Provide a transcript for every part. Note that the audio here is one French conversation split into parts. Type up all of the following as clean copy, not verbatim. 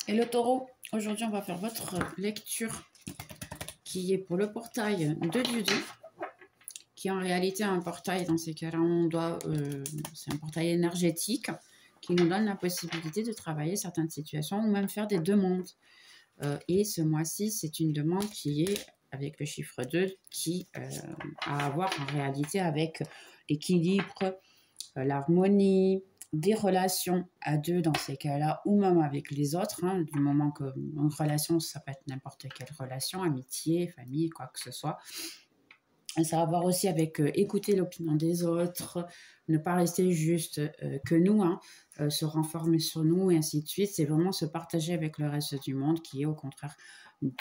Et le taureau, aujourd'hui, on va faire votre lecture qui est pour le portail de Dudu, qui est en réalité un portail. Dans ces cas-là, c'est un portail énergétique qui nous donne la possibilité de travailler certaines situations ou même faire des demandes. Et ce mois-ci, c'est une demande qui est avec le chiffre 2 qui a à voir en réalité avec l'équilibre, l'harmonie, des relations à deux dans ces cas-là, ou même avec les autres, hein, du moment qu'une relation, ça peut être n'importe quelle relation, amitié, famille, quoi que ce soit. Et ça va voir aussi avec écouter l'opinion des autres, ne pas rester juste que nous, hein, se renformer sur nous et ainsi de suite. C'est vraiment se partager avec le reste du monde qui est au contraire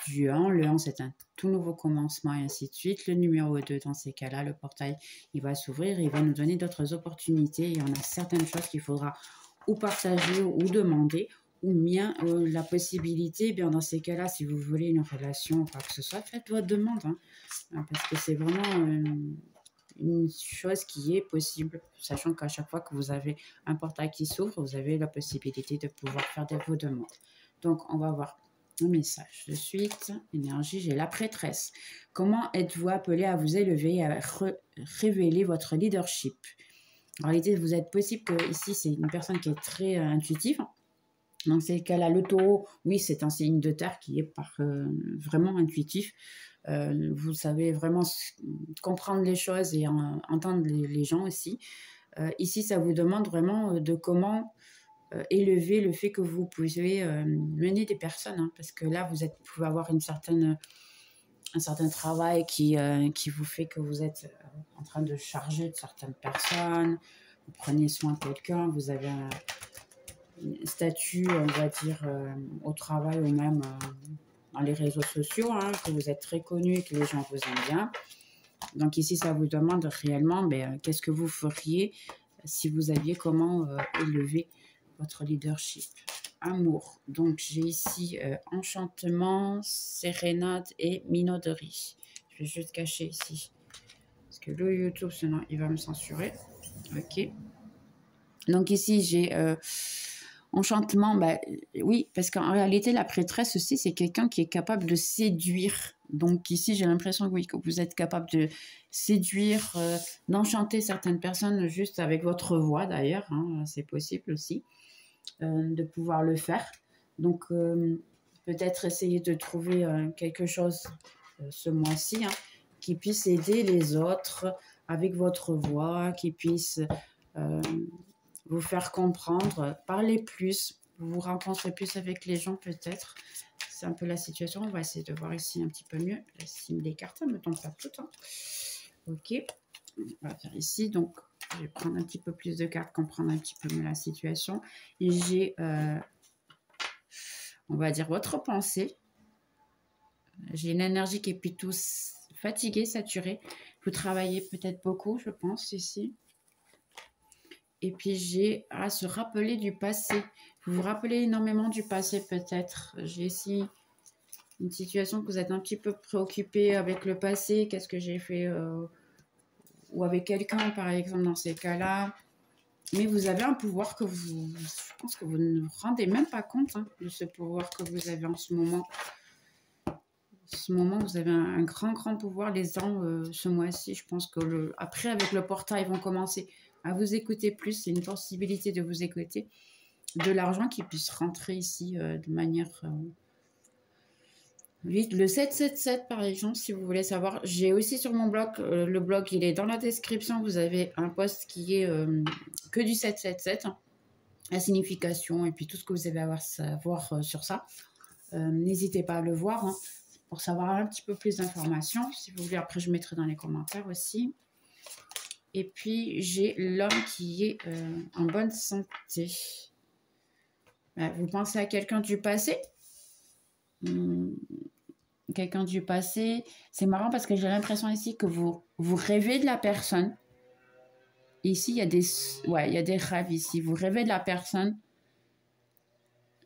du 1. Le 1, c'est un tout nouveau commencement et ainsi de suite. Le numéro 2, dans ces cas-là, le portail, il va s'ouvrir, il va nous donner d'autres opportunités. Il y en a certaines choses qu'il faudra ou partager ou demander, ou bien la possibilité, eh bien dans ces cas-là, si vous voulez une relation ou quoi que ce soit, faites votre demande, hein, parce que c'est vraiment une chose qui est possible, sachant qu'à chaque fois que vous avez un portail qui s'ouvre, vous avez la possibilité de pouvoir faire vos demandes. Donc, on va voir un message de suite. Énergie, j'ai la prêtresse. Comment êtes-vous appelé à vous élever et à révéler votre leadership? En réalité, vous êtes possible que ici, c'est une personne qui est très intuitive. Donc, c'est qu'elle a le taureau. Oui, c'est un signe de terre qui est vraiment intuitif. Vous savez vraiment comprendre les choses et entendre les gens aussi. Ici, ça vous demande vraiment de comment élever le fait que vous pouvez mener des personnes. Hein, parce que là, vous pouvez avoir un certain travail qui vous fait que vous êtes en train de charger de certaines personnes. Vous prenez soin de quelqu'un, vous avez un statut, on va dire, au travail ou même dans les réseaux sociaux, hein, que vous êtes très connu et que les gens vous aiment bien. Donc ici, ça vous demande réellement qu'est-ce que vous feriez si vous aviez comment élever votre leadership. Amour. Donc j'ai ici enchantement, sérénade et minauderie. Je vais juste cacher ici. Parce que le YouTube, sinon, il va me censurer. Ok. Donc ici, j'ai enchantement. Oui, parce qu'en réalité, la prêtresse aussi, c'est quelqu'un qui est capable de séduire. Donc ici, j'ai l'impression oui, que vous êtes capable de séduire, d'enchanter certaines personnes juste avec votre voix d'ailleurs. Hein, c'est possible aussi de pouvoir le faire. Donc peut-être essayer de trouver quelque chose ce mois-ci hein, qui puisse aider les autres avec votre voix, qui puisse vous faire comprendre, parler plus, vous rencontrer plus avec les gens peut-être. C'est un peu la situation. On va essayer de voir ici un petit peu mieux. La cime des cartes, ne me tombe pas tout. Hein. Ok. On va faire ici. Donc, je vais prendre un petit peu plus de cartes, comprendre un petit peu mieux la situation. Et j'ai, on va dire, votre pensée. J'ai une énergie qui est plutôt fatiguée, saturée. Vous travaillez peut-être beaucoup, je pense, ici. Et puis, j'ai à se rappeler du passé. Vous vous rappelez énormément du passé, peut-être. J'ai ici une situation que vous êtes un petit peu préoccupé avec le passé. Qu'est-ce que j'ai fait ou avec quelqu'un, par exemple, dans ces cas-là. Mais vous avez un pouvoir que je pense que vous ne vous rendez même pas compte hein, de ce pouvoir que vous avez en ce moment. Ce moment, vous avez un grand, grand pouvoir. Les gens, ce mois-ci, je pense que après, avec le portail, ils vont commencer à vous écouter plus. C'est une possibilité de vous écouter. De l'argent qui puisse rentrer ici de manière vite. Le 777, par exemple, si vous voulez savoir. J'ai aussi sur mon blog, le blog, il est dans la description. Vous avez un post qui est que du 777. Hein, la signification et puis tout ce que vous avez à savoir sur ça. N'hésitez pas à le voir. Hein, pour savoir un petit peu plus d'informations. Si vous voulez, après, je mettrai dans les commentaires aussi. Et puis, j'ai l'homme qui est en bonne santé. Vous pensez à quelqu'un du passé quelqu'un du passé. C'est marrant parce que j'ai l'impression ici que vous rêvez de la personne. Ici, il y a des rêves ici. Vous rêvez de la personne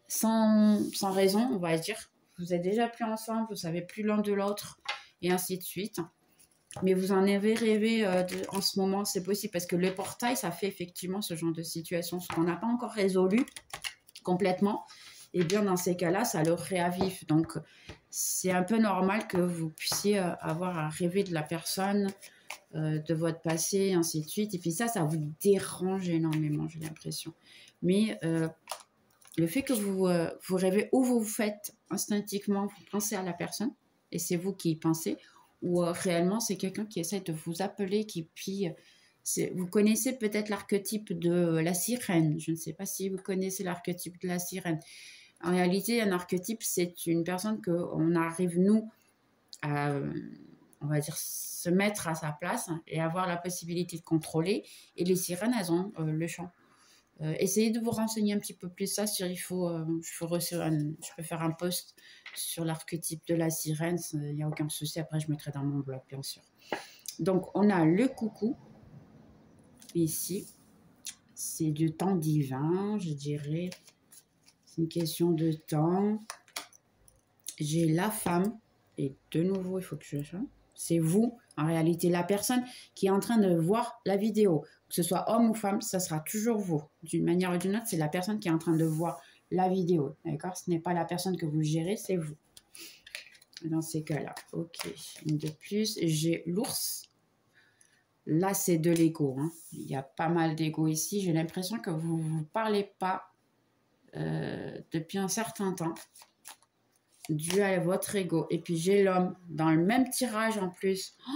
sans raison, on va dire. Vous êtes déjà plus ensemble, vous savez plus l'un de l'autre, et ainsi de suite. Mais vous en avez rêvé en ce moment, c'est possible, parce que le portail, ça fait effectivement ce genre de situation, ce qu'on n'a pas encore résolu complètement. et bien dans ces cas-là, ça le réavive. Donc, c'est un peu normal que vous puissiez avoir à rêver de la personne, de votre passé, ainsi de suite. Et puis ça vous dérange énormément, j'ai l'impression. Mais le fait que vous rêvez ou vous faites instinctivement, vous pensez à la personne, et c'est vous qui y pensez, ou réellement c'est quelqu'un qui essaie de vous appeler, qui puis... vous connaissez peut-être l'archétype de la sirène. Je ne sais pas si vous connaissez l'archétype de la sirène. En réalité, un archétype, c'est une personne qu'on arrive, nous, à, on va dire, se mettre à sa place et avoir la possibilité de contrôler. Et les sirènes, elles ont le chant. Essayez de vous renseigner un petit peu plus ça. Je peux faire un post sur l'archétype de la sirène. Il n'y a aucun souci. Après, je mettrai dans mon blog, bien sûr. Donc, on a le coucou. Ici, c'est du temps divin, je dirais. C'est une question de temps. J'ai la femme. Et de nouveau, il faut que je chante. C'est vous, en réalité, la personne qui est en train de voir la vidéo. Que ce soit homme ou femme, ça sera toujours vous. D'une manière ou d'une autre, c'est la personne qui est en train de voir la vidéo. D'accord? Ce n'est pas la personne que vous gérez, c'est vous. Dans ces cas-là. Ok. Une de plus. J'ai l'ours. Là, c'est de l'ego. Hein. Il y a pas mal d'ego ici. J'ai l'impression que vous ne vous parlez pas depuis un certain temps. Dû à votre ego. Et puis, j'ai l'homme dans le même tirage en plus. Oh,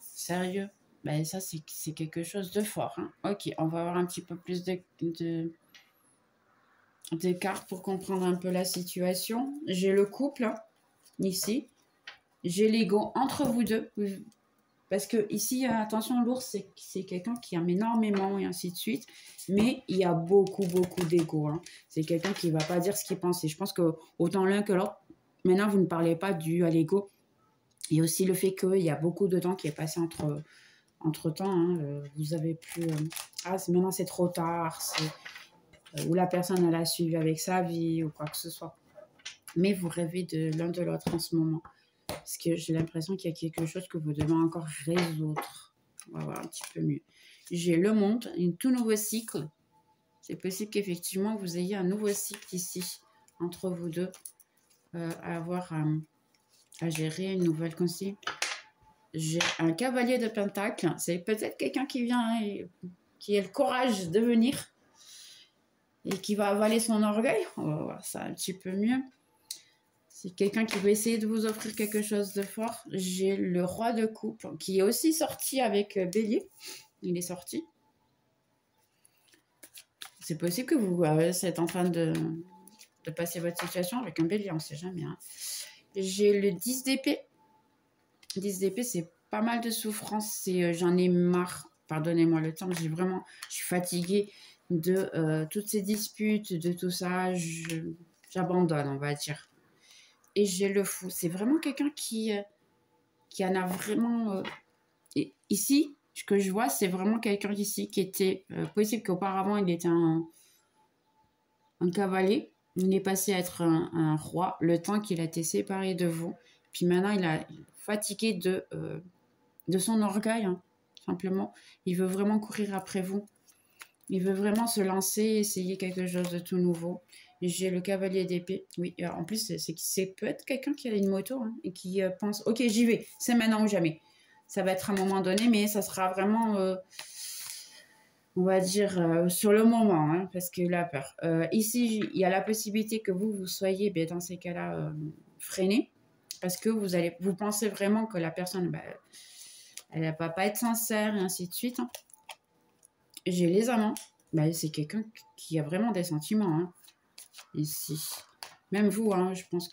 sérieux? Ben, ça, c'est quelque chose de fort. Hein. Ok, on va avoir un petit peu plus de cartes pour comprendre un peu la situation. J'ai le couple, hein, ici. J'ai l'ego entre vous deux. Parce que ici, attention, l'ours, c'est quelqu'un qui aime énormément et ainsi de suite. Mais il y a beaucoup d'ego. Hein. C'est quelqu'un qui ne va pas dire ce qu'il pense. Et je pense que autant l'un que l'autre, maintenant, vous ne parlez pas dû à l'ego. Il y a aussi le fait qu'il y a beaucoup de temps qui est passé entre temps. Hein. Vous avez plus... maintenant, c'est trop tard. Ou la personne, elle a suivi avec sa vie ou quoi que ce soit. Mais vous rêvez de l'un de l'autre en ce moment. Parce que j'ai l'impression qu'il y a quelque chose que vous devez encore résoudre. On va voir un petit peu mieux. J'ai le monde, un tout nouveau cycle. C'est possible qu'effectivement, vous ayez un nouveau cycle ici, entre vous deux, à avoir à gérer une nouvelle consigne. J'ai un cavalier de pentacle. C'est peut-être quelqu'un qui vient et qui a le courage de venir et qui va avaler son orgueil. On va voir ça un petit peu mieux. C'est quelqu'un qui veut essayer de vous offrir quelque chose de fort. J'ai le roi de coupe qui est aussi sorti avec Bélier. Il est sorti. C'est possible que vous êtes en train de passer votre situation avec un Bélier, on ne sait jamais. Hein. J'ai le 10 d'épée. 10 d'épée, c'est pas mal de souffrance. J'en ai marre. Pardonnez-moi le temps. Je suis fatiguée de toutes ces disputes, de tout ça. J'abandonne, on va dire. Et j'ai le fou. C'est vraiment quelqu'un qui en a vraiment... ici, ce que je vois, c'est vraiment quelqu'un ici qui était... possible qu'auparavant, il était un cavalier. Il est passé à être un roi le temps qu'il a été séparé de vous. Puis maintenant, il est fatigué de son orgueil, hein, simplement. Il veut vraiment courir après vous. Il veut vraiment se lancer, essayer quelque chose de tout nouveau. J'ai le cavalier d'épée. Oui, en plus, c'est peut-être quelqu'un qui a une moto hein, et qui pense, ok, j'y vais, c'est maintenant ou jamais. Ça va être à un moment donné, mais ça sera vraiment, on va dire, sur le moment, hein, parce qu'il a peur. Ici, il y a la possibilité que vous soyez, ben, dans ces cas-là, freiné, parce que vous pensez vraiment que la personne, ben, elle ne va pas être sincère, et ainsi de suite. Hein. J'ai les amants. Ben, c'est quelqu'un qui a vraiment des sentiments, hein. Ici. Même vous, hein, je pense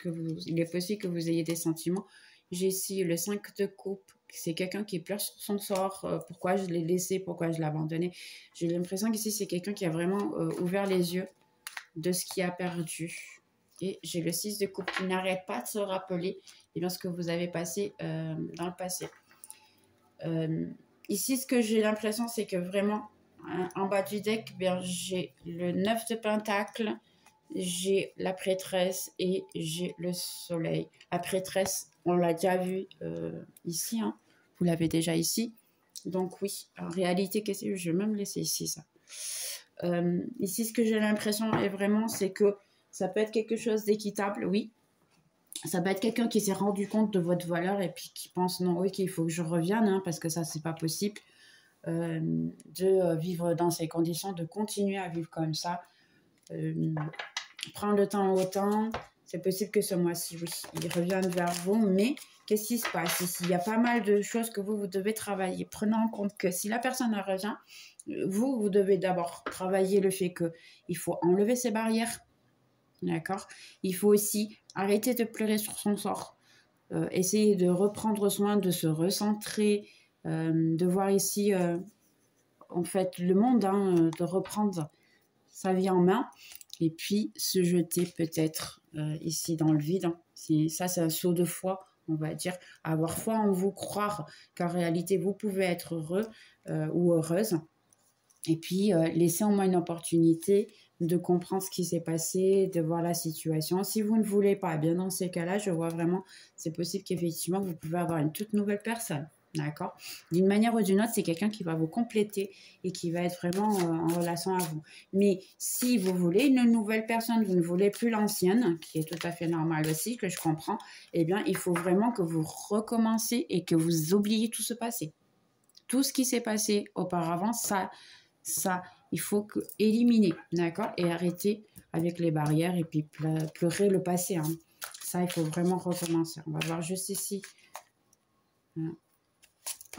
il est possible que vous ayez des sentiments. J'ai ici le 5 de coupe. C'est quelqu'un qui pleure sur son sort. Pourquoi je l'ai laissé, pourquoi je l'ai abandonné. J'ai l'impression qu'ici, c'est quelqu'un qui a vraiment ouvert les yeux de ce qu'il a perdu. Et j'ai le 6 de coupe qui n'arrête pas de se rappeler ce que vous avez passé dans le passé. Ici, ce que j'ai l'impression, c'est que vraiment, hein, en bas du deck, j'ai le 9 de pentacle. J'ai la prêtresse et j'ai le soleil. La prêtresse, on l'a déjà vu ici. Hein. Vous l'avez déjà ici. Donc oui, en réalité, je vais même laisser ici ça. Ici, ce que j'ai l'impression est vraiment, c'est que Ça peut être quelque chose d'équitable, oui. Ça peut être quelqu'un qui s'est rendu compte de votre valeur et puis qui pense non, oui, qu'il faut que je revienne, hein, parce que ça, c'est pas possible de vivre dans ces conditions, de continuer à vivre comme ça. Prendre le temps au temps. C'est possible que ce mois-ci, oui, ils reviennent vers vous, mais qu'est-ce qui se passe ici? Il y a pas mal de choses que vous devez travailler. Prenez en compte que si la personne revient, vous devez d'abord travailler le fait qu'il faut enlever ces barrières, d'accord? Il faut aussi arrêter de pleurer sur son sort, essayer de reprendre soin, de se recentrer, de voir ici, en fait, le monde, hein, de reprendre sa vie en main. Et puis se jeter peut-être ici dans le vide. Hein. Ça, c'est un saut de foi, on va dire. Avoir foi en vous, croire qu'en réalité, vous pouvez être heureux ou heureuse. Et puis, laisser au moins une opportunité de comprendre ce qui s'est passé, de voir la situation. Si vous ne voulez pas, bien dans ces cas-là, je vois vraiment, c'est possible qu'effectivement, vous pouvez avoir une toute nouvelle personne. D'accord? D'une manière ou d'une autre, c'est quelqu'un qui va vous compléter et qui va être vraiment en relation à vous. Mais si vous voulez une nouvelle personne, vous ne voulez plus l'ancienne, qui est tout à fait normal aussi, que je comprends, eh bien, il faut vraiment que vous recommencez et que vous oubliez tout ce passé. Tout ce qui s'est passé auparavant, ça, il faut éliminer, d'accord? Et arrêter avec les barrières et puis pleurer le passé. Hein. Ça, il faut vraiment recommencer. On va voir juste ici.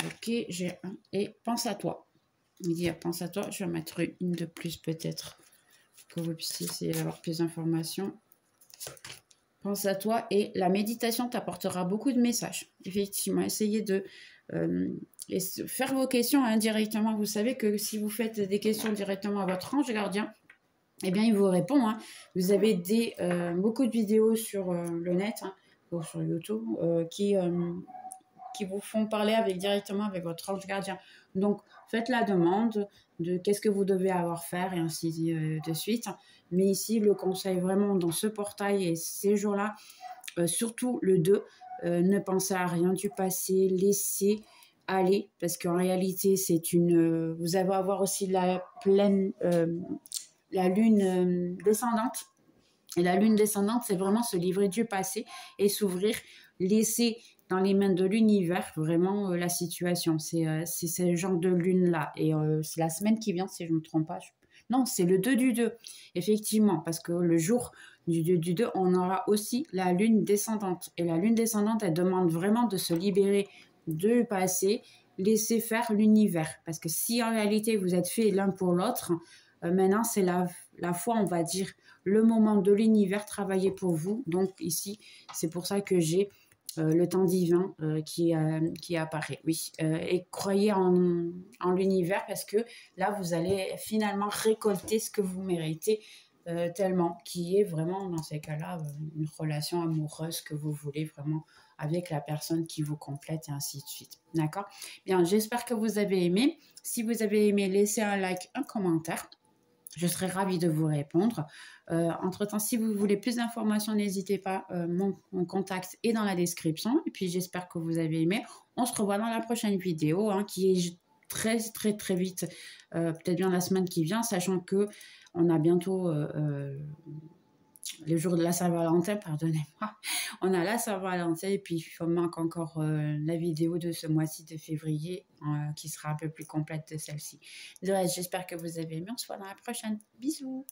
Ok, j'ai un. Et pense à toi. Il dit, pense à toi. Je vais mettre une de plus peut-être pour que vous puissiez essayer d'avoir plus d'informations. Pense à toi et la méditation t'apportera beaucoup de messages. Effectivement, essayez de faire vos questions indirectement. Vous savez que si vous faites des questions directement à votre ange gardien, eh bien, il vous répond. Hein. Vous avez beaucoup de vidéos sur le net hein, ou sur YouTube qui vous font parler directement avec votre ange gardien. Donc, faites la demande de qu'est-ce que vous devez avoir faire et ainsi de suite. Mais ici, le conseil vraiment dans ce portail et ces jours-là, surtout le 2, ne pensez à rien du passé, laissez aller, parce qu'en réalité, vous allez avoir aussi la lune descendante. Et la lune descendante, c'est vraiment se livrer du passé et s'ouvrir, laisser dans les mains de l'univers vraiment la situation. C'est ce genre de lune-là. Et c'est la semaine qui vient, si je ne me trompe pas. Non, c'est le 2 du 2, effectivement, parce que le jour du 2 du 2, on aura aussi la lune descendante. Et la lune descendante, elle demande vraiment de se libérer du passé, laisser faire l'univers. Parce que si en réalité vous êtes fait l'un pour l'autre, maintenant c'est la foi, on va dire, le moment de l'univers travailler pour vous. Donc ici, c'est pour ça que j'ai le temps divin qui apparaît. Oui, et croyez en l'univers parce que là, vous allez finalement récolter ce que vous méritez tellement, qui est vraiment dans ces cas-là une relation amoureuse que vous voulez vraiment avec la personne qui vous complète et ainsi de suite. D'accord? Bien, j'espère que vous avez aimé. Si vous avez aimé, laissez un like, un commentaire. Je serai ravie de vous répondre. Entre-temps, si vous voulez plus d'informations, n'hésitez pas. Mon contact est dans la description. Et puis, j'espère que vous avez aimé. On se revoit dans la prochaine vidéo hein, qui est très, très, très vite. Peut-être bien la semaine qui vient, sachant que on a bientôt le jour de la Saint-Valentin, pardonnez-moi. On a la Saint-Valentin et puis il manque encore la vidéo de ce mois-ci de février qui sera un peu plus complète de celle-ci. De reste, j'espère que vous avez aimé. On se voit dans la prochaine. Bisous.